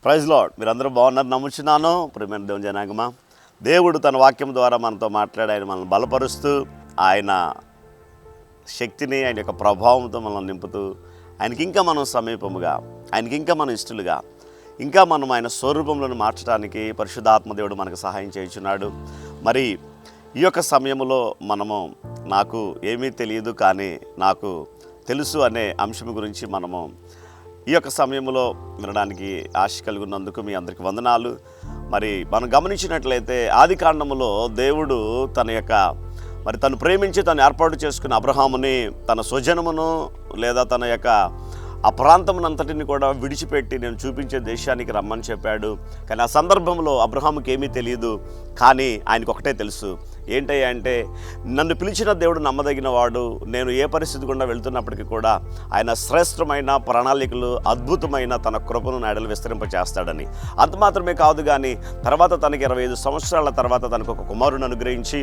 Praise lord. మీరందరూ బాగున్నారు నమ్ముచున్నాను. ప్రియమైన దేవుని జనాంగమా, దేవుడు తన వాక్యం ద్వారా మనతో మాట్లాడి ఆయన మనల్ని బలపరుస్తూ, ఆయన శక్తిని, ఆయన యొక్క ప్రభావంతో మనల్ని నింపుతూ, ఆయనకి ఇంకా మనం సమీపముగా, ఆయనకి ఇంకా మనం ఇష్టలుగా, ఇంకా మనం ఆయన స్వరూపంలో మార్చడానికి పరిశుద్ధాత్మ దేవుడు మనకు సహాయం చేయుచున్నాడు. మరి ఈ యొక్క సమయంలో మనము నాకు ఏమీ తెలియదు కానీ నాకు తెలుసు అనే అంశం గురించి మనము ఈ యొక్క సమయంలో వినడానికి ఆశ కలిగి ఉన్నందుకు మీ అందరికీ వందనాలు. మరి మనం గమనించినట్లయితే ఆది కాండములో దేవుడు తను ప్రేమించి తను ఏర్పాటు చేసుకున్న అబ్రహాముని తన స్వజనమును లేదా తన యొక్క ఆ ప్రాంతమునంతటిని కూడా విడిచిపెట్టి నేను చూపించే దేశానికి రమ్మని చెప్పాడు. కానీ ఆ సందర్భంలో అబ్రహాముకి ఏమీ తెలియదు, కానీ ఆయనకు ఒకటే తెలుసు. ఏంటంటే నన్ను పిలిచిన దేవుడు నమ్మదగిన వాడు, నేను ఏ పరిస్థితి గుండా వెళ్తున్నప్పటికీ కూడా ఆయన శ్రేష్టమైన ప్రణాళికలు, అద్భుతమైన తన కృపను నాడలు విస్తరింపచేస్తాడని. అంత మాత్రమే కాదు, కానీ తర్వాత తనకి 25 సంవత్సరాల తర్వాత తనకు ఒక కుమారుని అనుగ్రహించి,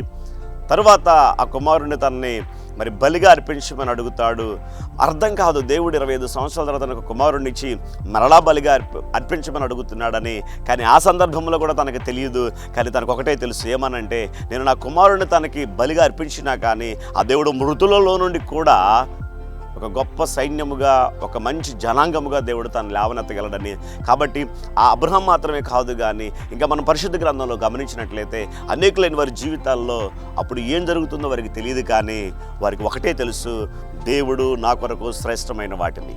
తరువాత ఆ కుమారుని తనని మరి బలిగా అర్పించమని అడుగుతాడు. అర్థం కాదు, దేవుడు 25 సంవత్సరాల తర్వాత తనకు కుమారుని ఇచ్చి మరలా బలిగా అర్పించమని అడుగుతున్నాడని. కానీ ఆ సందర్భంలో కూడా తనకు తెలియదు. కానీ తనకు ఒకటే తెలుసు, ఏమనంటే నేను నా కుమారుని తనకి బలిగా అర్పించినా కానీ ఆ దేవుడు మృతులలో నుండి కూడా ఒక గొప్ప సైన్యముగా, ఒక మంచి జనాంగముగా దేవుడు తను లేవనెత్తగలడని. కాబట్టి ఆ అబ్రహాం మాత్రమే కాదు, కానీ ఇంకా మనం పరిశుద్ధ గ్రంథంలో గమనించినట్లయితే అనేకులైన వారి జీవితాల్లో అప్పుడు ఏం జరుగుతుందో వారికి తెలియదు, కానీ వారికి ఒకటే తెలుసు, దేవుడు నా కొరకు శ్రేష్టమైన వాటిని,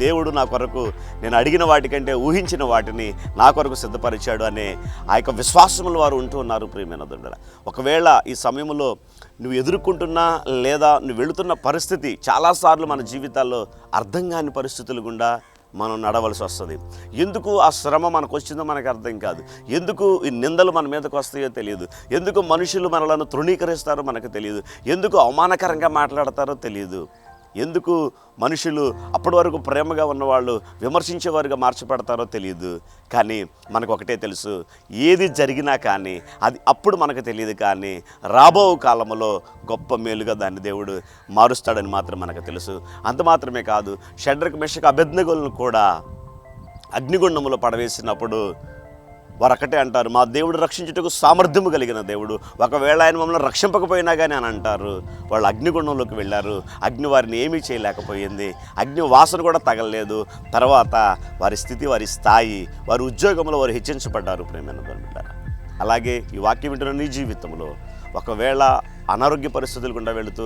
దేవుడు నా కొరకు నేను అడిగిన వాటికంటే ఊహించిన వాటిని నా కొరకు సిద్ధపరిచాడు అనే ఆ యొక్క విశ్వాసములు వారు ఉంటూ ఉన్నారు. ప్రియమైన దండల, ఒకవేళ ఈ సమయంలో నువ్వు ఎదుర్కొంటున్నా లేదా నువ్వు వెళుతున్న పరిస్థితి చాలాసార్లు మన జీవితాల్లో అర్థం కాని పరిస్థితుల గుండా మనం నడవలసి వస్తుంది. ఎందుకు ఆ శ్రమ మనకు వచ్చిందో మనకు అర్థం కాదు, ఎందుకు ఈ నిందలు మన మీదకు వస్తాయో తెలియదు, ఎందుకు మనుషులు మనలను తృణీకరిస్తారో మనకు తెలియదు, ఎందుకు అవమానకరంగా మాట్లాడతారో తెలియదు, ఎందుకు మనుషులు అప్పటి వరకు ప్రేమగా ఉన్నవాళ్ళు విమర్శించేవారుగా మార్చబడతారో తెలియదు. కానీ మనకు ఒకటే తెలుసు, ఏది జరిగినా కానీ అది అప్పుడు మనకు తెలియదు, కానీ రాబో కాలంలో గొప్ప మేలుగా దాన్ని దేవుడు మారుస్తాడని మాత్రం మనకు తెలుసు. అంత మాత్రమే కాదు, షడ్రక్ మెషక్ అబేద్నెగోలను కూడా అగ్నిగుండములో పడవేసినప్పుడు వారు ఒకటే అంటారు, మా దేవుడు రక్షించుటకు సామర్థ్యము కలిగిన దేవుడు, ఒకవేళ ఆయన మమ్మల్ని రక్షింపకపోయినా కానీ అని అంటారు. వాళ్ళు అగ్నిగుండంలోకి వెళ్ళారు, అగ్ని వారిని ఏమీ చేయలేకపోయింది, అగ్ని వాసన కూడా తగలలేదు. తర్వాత వారి స్థితి, వారి స్థాయి, వారి ఉద్యోగంలో వారు హెచ్చించబడ్డారు. ప్రేమైన బంధువులారా, అలాగే ఈ వాక్యం వింటున్న నీ జీవితంలో ఒకవేళ అనారోగ్య పరిస్థితులు గుండా వెళుతూ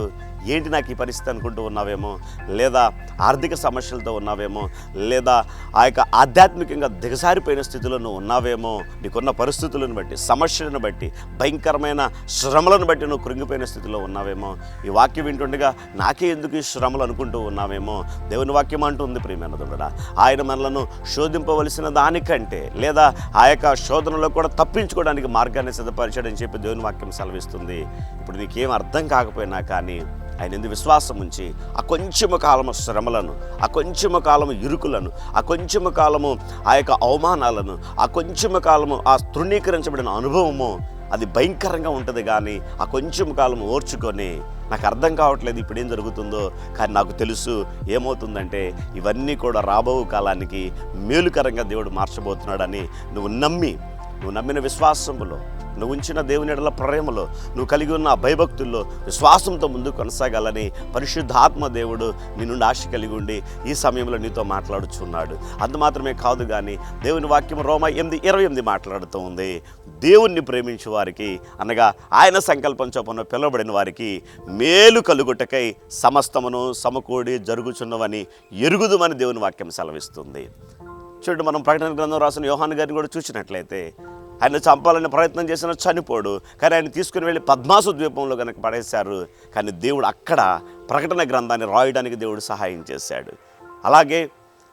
ఏంటి నాకు ఈ పరిస్థితి అనుకుంటూ ఉన్నావేమో, లేదా ఆర్థిక సమస్యలతో ఉన్నావేమో, లేదా ఆ యొక్క ఆధ్యాత్మికంగా దిగజారిపోయిన స్థితిలో నువ్వు ఉన్నావేమో, నీకున్న పరిస్థితులను బట్టి, సమస్యలను బట్టి, భయంకరమైన శ్రమలను బట్టి నువ్వు కృంగిపోయిన స్థితిలో ఉన్నావేమో, ఈ వాక్యం వింటుండగా నాకే ఎందుకు ఈ శ్రమలు అనుకుంటూ ఉన్నావేమో, దేవుని వాక్యం అంటుంది ప్రియమైన దండడా, ఆయన మనలను శోధింపవలసిన దానికంటే లేదా ఆ యొక్క శోధనలో కూడా తప్పించుకోవడానికి మార్గాన్ని సిద్ధపరిచాడని చెప్పి దేవుని వాక్యం సెలవిస్తుంది. ఇప్పుడు నీకేం అర్థం కాకపోయినా కానీ ఆయన ఎందు విశ్వాసం ఉంచి ఆ కొంచెము కాలము శ్రమలను, ఆ కొంచెము కాలము ఇరుకులను, ఆ కొంచెము కాలము ఆ యొక్క అవమానాలను, ఆ కొంచెము కాలము ఆ తృణీకరించబడిన అనుభవము అది భయంకరంగా ఉంటుంది. కానీ ఆ కొంచెం కాలం ఓర్చుకొని నాకు అర్థం కావట్లేదు ఇప్పుడు ఏం జరుగుతుందో, కానీ నాకు తెలుసు ఏమవుతుందంటే ఇవన్నీ కూడా రాబో కాలానికి మేలుకరంగా దేవుడు మార్చబోతున్నాడని నువ్వు నమ్మిన విశ్వాసములో, నువ్వు ఉంచిన దేవుని ఎడల ప్రేమలో, నువ్వు కలిగి ఉన్న భయభక్తుల్లో విశ్వాసంతో ముందుకు కొనసాగాలని పరిశుద్ధాత్మ దేవుడు నీ నుండి ఆశ కలిగి ఉండి ఈ సమయంలో నీతో మాట్లాడుచున్నాడు. అంత మాత్రమే కాదు, కానీ దేవుని వాక్యం రోమా 8:28 మాట్లాడుతూ ఉంది, దేవుణ్ణి ప్రేమించే వారికి అనగా ఆయన సంకల్పం చొప్పున పిలువబడిన వారికి మేలు కలుగుటకై సమస్తమును సమకూడి జరుగుచున్నవని ఎరుగుదుమని దేవుని వాక్యం సెలవిస్తుంది. చూడండి, మనం ప్రకటన గ్రంథం రాసిన యోహాను గారిని కూడా చూసినట్లయితే ఆయన చంపాలని ప్రయత్నం చేసిన చనిపోడు, కానీ ఆయన తీసుకుని వెళ్ళి పద్మాసు ద్వీపంలో కనుక పడేశారు. కానీ దేవుడు అక్కడ ప్రకటన గ్రంథాన్ని రాయడానికి దేవుడు సహాయం చేశాడు. అలాగే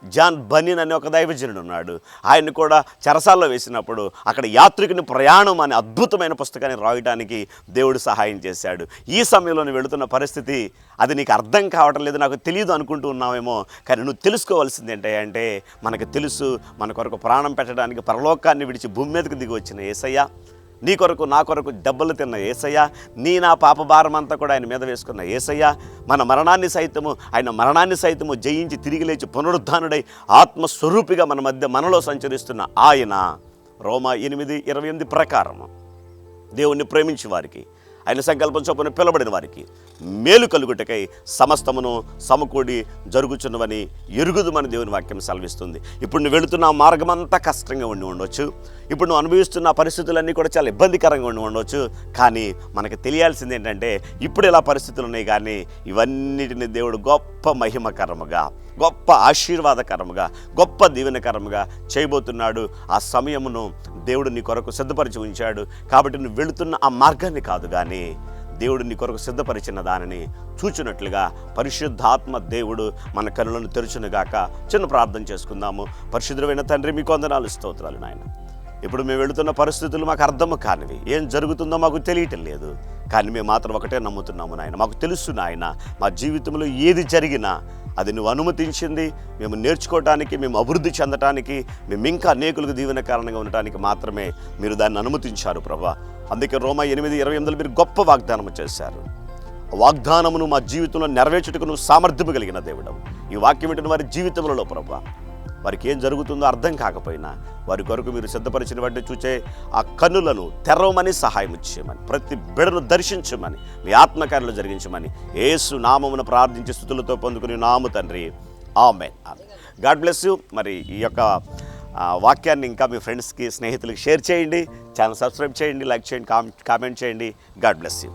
జాన్ బనీన్ అనే ఒక దైవజనుడు ఉన్నాడు, ఆయన్ని కూడా చెరసాల్లో వేసినప్పుడు అక్కడ యాత్రికుని ప్రయాణం అనే అద్భుతమైన పుస్తకాన్ని రాయడానికి దేవుడు సహాయం చేశాడు. ఈ సమయంలో నువ్వు వెళుతున్న పరిస్థితి అది నీకు అర్థం కావటం లేదు, నాకు తెలియదు అనుకుంటూ ఉన్నావేమో, కానీ నువ్వు తెలుసుకోవాల్సింది ఏంటంటే మనకు తెలుసు మన కొరకు ప్రాణం పెట్టడానికి పరలోకాన్ని విడిచి భూమి మీదకి దిగి వచ్చిన యేసయ్య నీ కొరకు నా కొరకు దెబ్బలు తిన్న యేసయ్య, నీ నా పాప భారం అంతా కూడా ఆయన మీద వేసుకున్న యేసయ్య, ఆయన మరణాన్ని సైతము జయించి తిరిగి లేచి పునరుద్ధానుడై ఆత్మస్వరూపిగా మన మధ్య మనలో సంచరిస్తున్న ఆయన రోమా 8:28 ప్రకారం దేవుణ్ణి ప్రేమించే వారికి, ఆయన సంకల్పం చొప్పున పిలబడిన వారికి మేలు కలుగుటకై సమస్తమును సమకూడి జరుగుచున్నవని ఎరుగుదుమని దేవుని వాక్యం సెలవిస్తుంది. ఇప్పుడు నువ్వు వెళుతున్న మార్గం అంతా కష్టంగా ఉండి ఉండవచ్చు, ఇప్పుడు నువ్వు అనుభవిస్తున్న పరిస్థితులన్నీ కూడా చాలా ఇబ్బందికరంగా ఉండి ఉండవచ్చు. కానీ మనకు తెలియాల్సింది ఏంటంటే, ఇప్పుడు ఇలా పరిస్థితులు ఉన్నాయి, కానీ ఇవన్నిటిని దేవుడు గొప్ప మహిమకరముగా, గొప్ప ఆశీర్వాదకరముగా, గొప్ప దీవెనకరముగా చేయబోతున్నాడు. ఆ సమయమును దేవుడు నీ కొరకు సిద్ధపరిచి ఉంచాడు. కాబట్టి నువ్వు వెళుతున్న ఆ మార్గాన్ని కాదు, కానీ దేవుడు నీ కొరకు సిద్ధపరిచిన దానిని చూచినట్లుగా పరిశుద్ధాత్మ దేవుడు మన కనులను తెరుచునుగాక. చిన్న ప్రార్థన చేసుకుందాము. పరిశుద్ధమైన తండ్రి, మీకు వందనాలు, స్తోత్రాలు నాయన. ఇప్పుడు మేము వెళుతున్న పరిస్థితులు మాకు అర్థము కానివి, ఏం జరుగుతుందో మాకు తెలియటం లేదు. కానీ మేము మాత్రం ఒకటే నమ్ముతున్నాము నాయన. మాకు తెలుసు నాయన, మా జీవితంలో ఏది జరిగినా అది నువ్వు అనుమతించింది మేము నేర్చుకోవటానికి, మేము అభివృద్ధి చెందటానికి, మేము ఇంకా అనేకులకు దీవెన కారణంగా ఉండటానికి మాత్రమే మీరు దాన్ని అనుమతించారు ప్రభా. అందుకే రోమా 8:28 మీరు గొప్ప వాగ్దానం చేశారు. వాగ్దానమును మా జీవితంలో నెరవేర్చుటకు నువ్వు సామర్థ్యము కలిగిన దేవుడవు. ఈ వాక్యం వింటున్న వారి జీవితంలో ప్రభా, వారికి ఏం జరుగుతుందో అర్థం కాకపోయినా వారి కొరకు మీరు సిద్ధపరిచిన వాటిని చూచే ఆ కన్నులను తెరవమని సహాయం చేయమని, ప్రతి బిడను దర్శించమని, మీ ఆత్మకార్యాలు జరిగించమని యేసు నామమున ప్రార్థించి స్తుతులతో పొందుకుని నాము తండ్రి, ఆమేన్. God bless you. మరి ఈ యొక్క వాక్యాన్ని ఇంకా మీ ఫ్రెండ్స్కి, స్నేహితులకి షేర్ చేయండి. ఛానల్ సబ్స్క్రైబ్ చేయండి, లైక్ చేయండి, కామెంట్ చేయండి. God bless you.